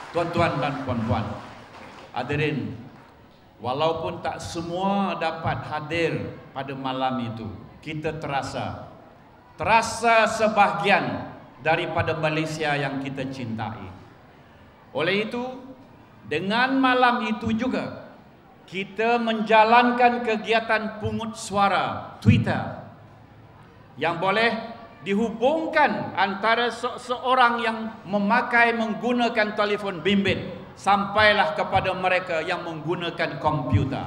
Tuan-tuan dan puan-puan, hadirin, walaupun tak semua dapat hadir pada malam itu, kita terasa sebahagian daripada Malaysia yang kita cintai. Oleh itu, dengan malam itu juga kita menjalankan kegiatan pungut suara Twitter yang boleh dihubungkan antara seorang yang menggunakan telefon bimbit sampailah kepada mereka yang menggunakan komputer.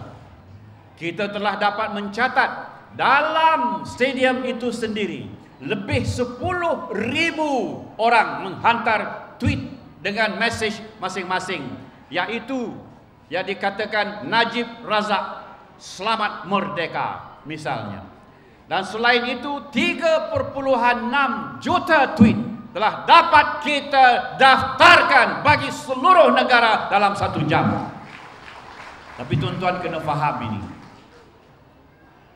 Kita telah dapat mencatat dalam stadium itu sendiri lebih 10,000 orang menghantar tweet dengan mesej masing-masing, iaitu yang dikatakan Najib Razak selamat merdeka misalnya. Dan selain itu 3,6 juta tweet telah dapat kita daftarkan bagi seluruh negara dalam 1 jam. Tapi tuan-tuan kena faham ini.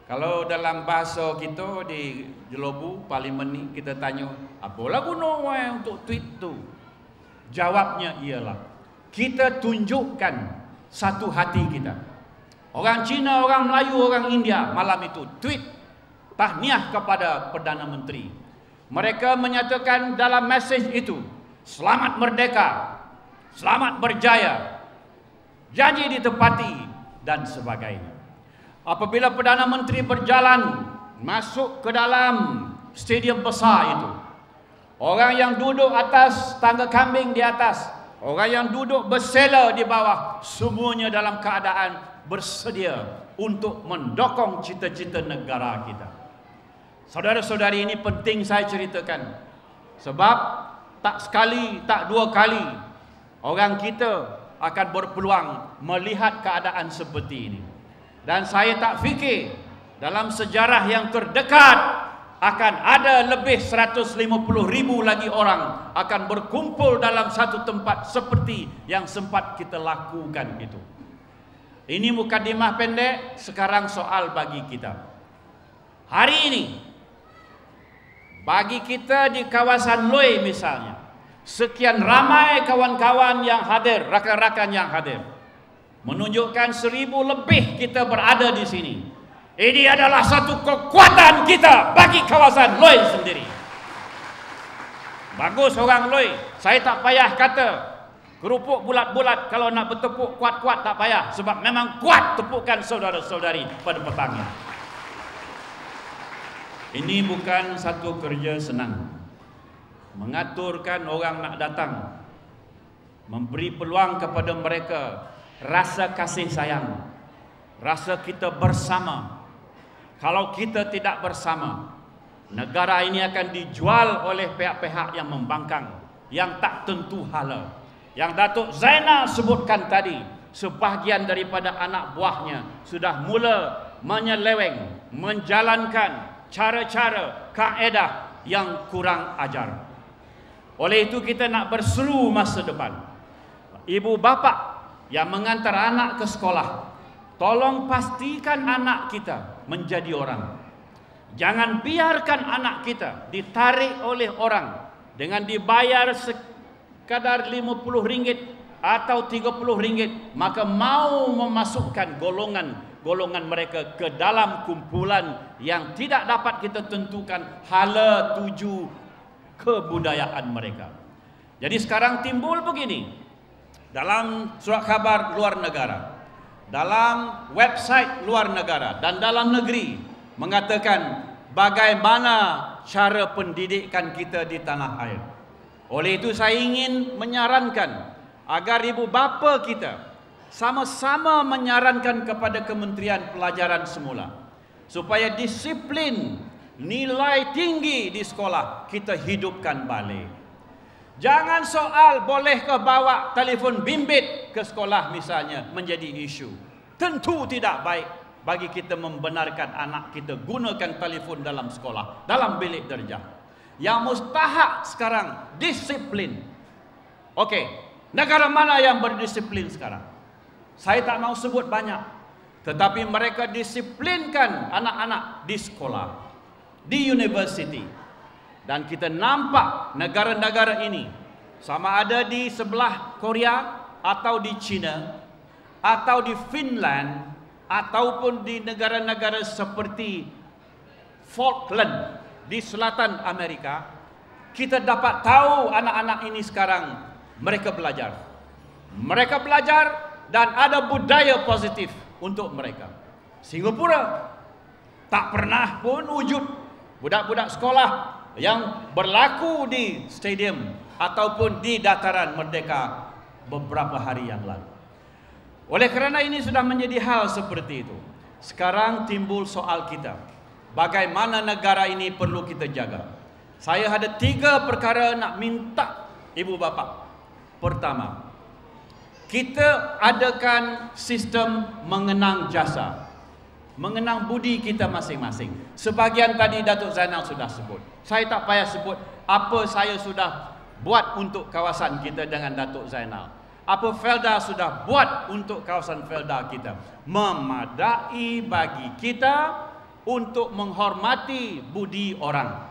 Kalau dalam bahasa kita di Jelobu Parlimen ni kita tanya, apalah guna orang untuk tweet tu? Jawabnya ialah kita tunjukkan satu hati kita. Orang Cina, orang Melayu, orang India malam itu tweet tahniah kepada Perdana Menteri. Mereka menyatakan dalam mesej itu, selamat merdeka, selamat berjaya, janji ditepati dan sebagainya. Apabila Perdana Menteri berjalan masuk ke dalam stadium besar itu, orang yang duduk atas tangga kambing di atas, orang yang duduk bersela di bawah, semuanya dalam keadaan bersedia untuk mendukung cita-cita negara kita. Saudara-saudari, ini penting saya ceritakan, sebab tak sekali, tak dua kali orang kita akan berpeluang melihat keadaan seperti ini. Dan saya tak fikir dalam sejarah yang terdekat akan ada lebih 150,000 lagi orang akan berkumpul dalam satu tempat seperti yang sempat kita lakukan itu. Ini mukadimah pendek, sekarang soal bagi kita. Hari ini bagi kita di kawasan Lui misalnya, sekian ramai kawan-kawan yang hadir, rakan-rakan yang hadir, menunjukkan 1,000 lebih kita berada di sini. Ini adalah satu kekuatan kita bagi kawasan Lui sendiri. Bagus orang Lui, saya tak payah kata kerupuk bulat-bulat, kalau nak bertepuk kuat-kuat tak payah, sebab memang kuat tepukan saudara-saudari pada petangnya. Ini bukan satu kerja senang. Mengaturkan orang nak datang, memberi peluang kepada mereka, rasa kasih sayang, rasa kita bersama. Kalau kita tidak bersama, negara ini akan dijual oleh pihak-pihak yang membangkang, yang tak tentu hala. Yang Datuk Zainal sebutkan tadi, sebahagian daripada anak buahnya sudah mula menyeleweng, menjalankan cara-cara, kaedah yang kurang ajar. Oleh itu kita nak berseru masa depan. Ibu bapa yang mengantar anak ke sekolah, tolong pastikan anak kita menjadi orang. Jangan biarkan anak kita ditarik oleh orang dengan dibayar sekadar RM50 atau RM30, maka mau memasukkan golongan mereka ke dalam kumpulan yang tidak dapat kita tentukan hala tuju kebudayaan mereka. Jadi sekarang timbul begini, dalam surat khabar luar negara, dalam website luar negara dan dalam negeri, mengatakan bagaimana cara pendidikan kita di tanah air. Oleh itu saya ingin menyarankan agar ibu bapa kita sama-sama menyarankan kepada Kementerian Pelajaran semula supaya disiplin, nilai tinggi di sekolah kita hidupkan balik. Jangan soal bolehkah bawa telefon bimbit ke sekolah misalnya menjadi isu. Tentu tidak baik bagi kita membenarkan anak kita gunakan telefon dalam sekolah, dalam bilik darjah. Yang mustahak sekarang disiplin. Okey, negara mana yang berdisiplin sekarang? Saya tak mau sebut banyak, tetapi mereka disiplinkan anak-anak di sekolah, di universiti. Dan kita nampak negara-negara ini sama ada di sebelah Korea atau di China atau di Finland ataupun di negara-negara seperti Falkland di selatan Amerika, kita dapat tahu anak-anak ini sekarang mereka belajar. Mereka belajar dan ada budaya positif untuk mereka. Singapura tak pernah pun wujud budak-budak sekolah yang berlaku di stadium ataupun di dataran Merdeka beberapa hari yang lalu. Oleh kerana ini sudah menjadi hal seperti itu, sekarang timbul soal kita, bagaimana negara ini perlu kita jaga. Saya ada 3 perkara nak minta ibu bapa. Pertama, kita adakan sistem mengenang jasa, mengenang budi kita masing-masing. Sebahagian tadi Datuk Zainal sudah sebut. Saya tak payah sebut apa saya sudah buat untuk kawasan kita dengan Datuk Zainal. Apa Felda sudah buat untuk kawasan Felda kita. Memadai bagi kita untuk menghormati budi orang.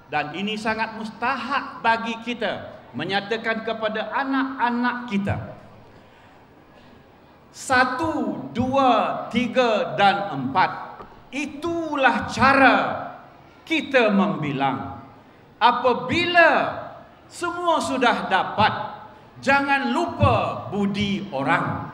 Dan ini sangat mustahak bagi kita menyatakan kepada anak-anak kita. 1, 2, 3 dan 4. Itulah cara kita membilang. Apabila semua sudah dapat, jangan lupa budi orang.